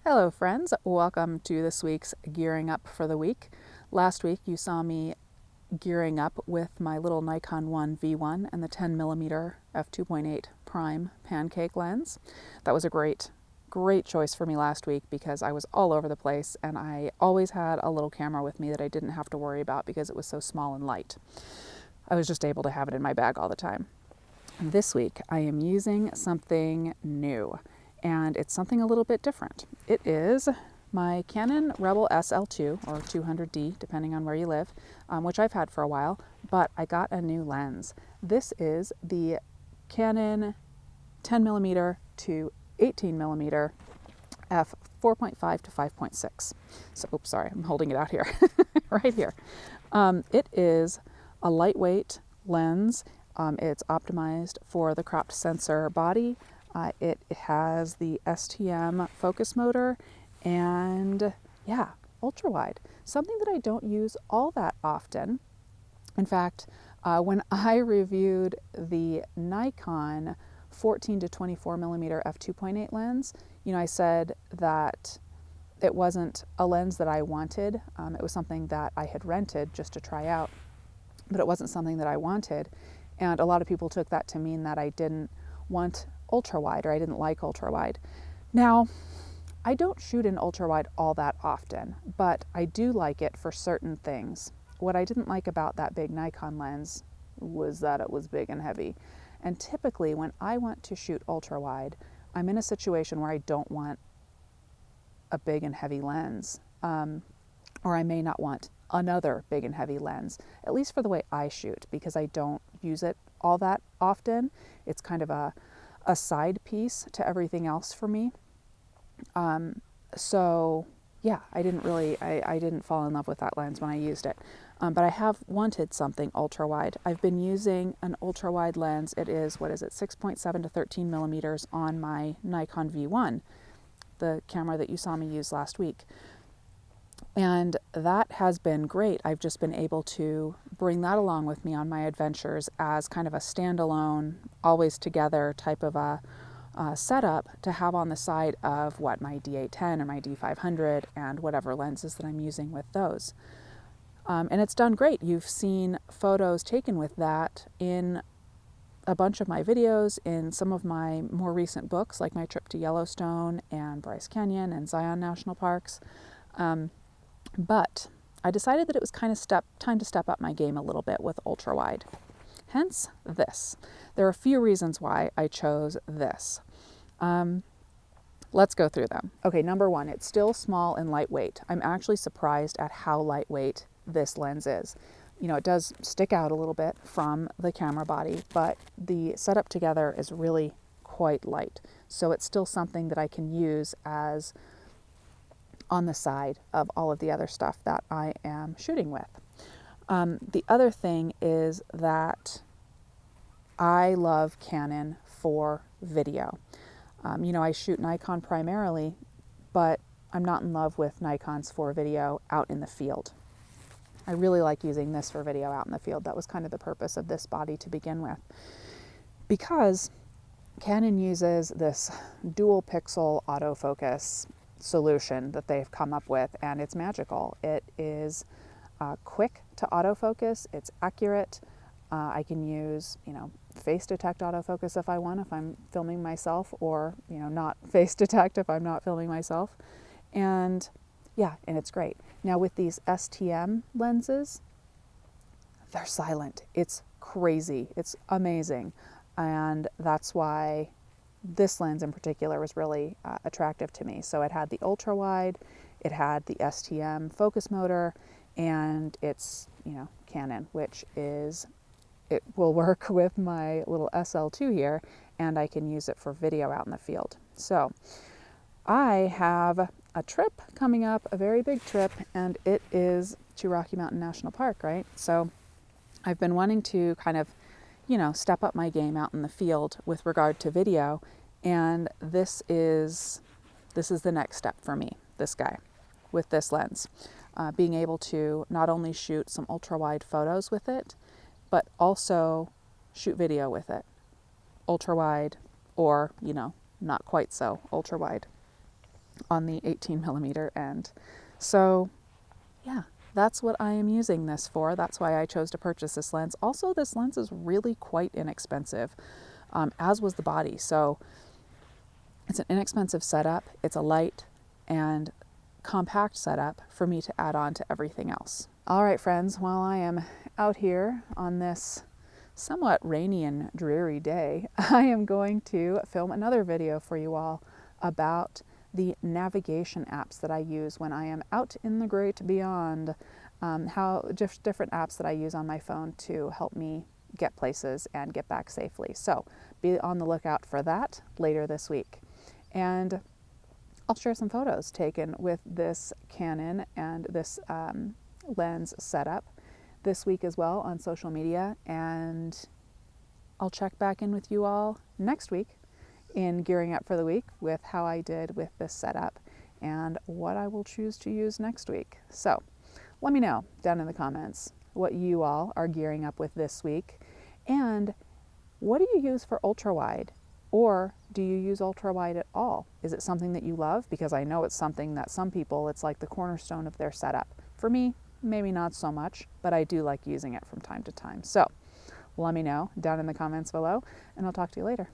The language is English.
Hello friends, welcome to this week's Gearing Up for the Week. Last week you saw me gearing up with my little Nikon 1 V1 and the 10mm f2.8 prime pancake lens. That was a great choice for me last week because I was all over the place and I always had a little camera with me that I didn't have to worry about because it was so small and light. I was just able to have it in my bag all the time. This week I am using something new, and it's something a little bit different. It is my Canon Rebel SL2 or 200D, depending on where you live, which I've had for a while, but I got a new lens. This is the Canon 10mm to 18mm f 4.5 to 5.6. So, oops, sorry, I'm holding it out here, right here. It is a lightweight lens. It's optimized for the cropped sensor body. It has the STM focus motor and yeah, ultra wide. Something that I don't use all that often. In fact, when I reviewed the Nikon 14 to 24mm f2.8 lens, I said that it wasn't a lens that I wanted. It was something that I had rented just to try out, but it wasn't something that I wanted. And a lot of people took that to mean that I didn't want ultra wide or I didn't like ultra wide. Now, I don't shoot in ultra wide all that often, but I do like it for certain things. What I didn't like about that big Nikon lens was that it was big and heavy. And typically when I want to shoot ultra wide, I'm in a situation where I don't want a big and heavy lens, or I may not want another big and heavy lens, at least for the way I shoot, because I don't use it all that often. It's kind of a side piece to everything else for me. So yeah, I didn't fall in love with that lens when I used it. But I have wanted something ultra wide. I've been using an ultra wide lens. It is, 6.7 to 13 millimeters on my Nikon V1, the camera that you saw me use last week. And that has been great. I've just been able to bring that along with me on my adventures as kind of a standalone, always together type of a setup to have on the side of my D810 or my D500 and whatever lenses that I'm using with those. And it's done great. You've seen photos taken with that in a bunch of my videos, in some of my more recent books, like my trip to Yellowstone and Bryce Canyon and Zion National Parks. But I decided that it was kind of time to step up my game a little bit with ultra wide. Hence this. There are a few reasons why I chose this. Let's go through them. Okay, number one, it's still small and lightweight. I'm actually surprised at how lightweight this lens is. It does stick out a little bit from the camera body, but the setup together is really quite light. So it's still something that I can use as on the side of all of the other stuff that I am shooting with. The other thing is that I love Canon for video. I shoot Nikon primarily, but I'm not in love with Nikons for video out in the field. I really like using this for video out in the field. That was kind of the purpose of this body to begin with. Because Canon uses this dual pixel autofocus solution that they've come up with, and it's magical. It is quick to autofocus, it's accurate. I can use, face detect autofocus if I want, if I'm filming myself, or, not face detect if I'm not filming myself. And yeah, and it's great. Now with these STM lenses, they're silent. It's crazy. It's amazing. And that's why this lens in particular was really attractive to me. So it had the ultra wide, it had the STM focus motor, and it's, Canon, which is, it will work with my little SL2 here, and I can use it for video out in the field. So I have a trip coming up, a very big trip, and it is to Rocky Mountain National Park, right? So I've been wanting to kind of, step up my game out in the field with regard to video, and this is the next step for me, this guy, with this lens. Being able to not only shoot some ultra wide photos with it, but also shoot video with it, ultra wide or, not quite so ultra wide. on the 18mm end. So yeah, that's what I am using this for. That's why I chose to purchase this lens. Also, this lens is really quite inexpensive, as was the body. So it's an inexpensive setup. It's a light and compact setup for me to add on to everything else. All right, friends, while I am out here on this somewhat rainy and dreary day, I am going to film another video for you all about the navigation apps that I use when I am out in the great beyond, how different apps that I use on my phone to help me get places and get back safely. So be on the lookout for that later this week. And I'll share some photos taken with this Canon and this lens setup this week as well on social media, and I'll check back in with you all next week in gearing up for the week with how I did with this setup and what I will choose to use next week. So let me know down in the comments what you all are gearing up with this week, and what do you use for ultra wide, or do you use ultra wide at all? Is it something that you love? Because I know it's something that some people, it's like the cornerstone of their setup. For me, maybe not so much, but I do like using it from time to time. So let me know down in the comments below, and I'll talk to you later.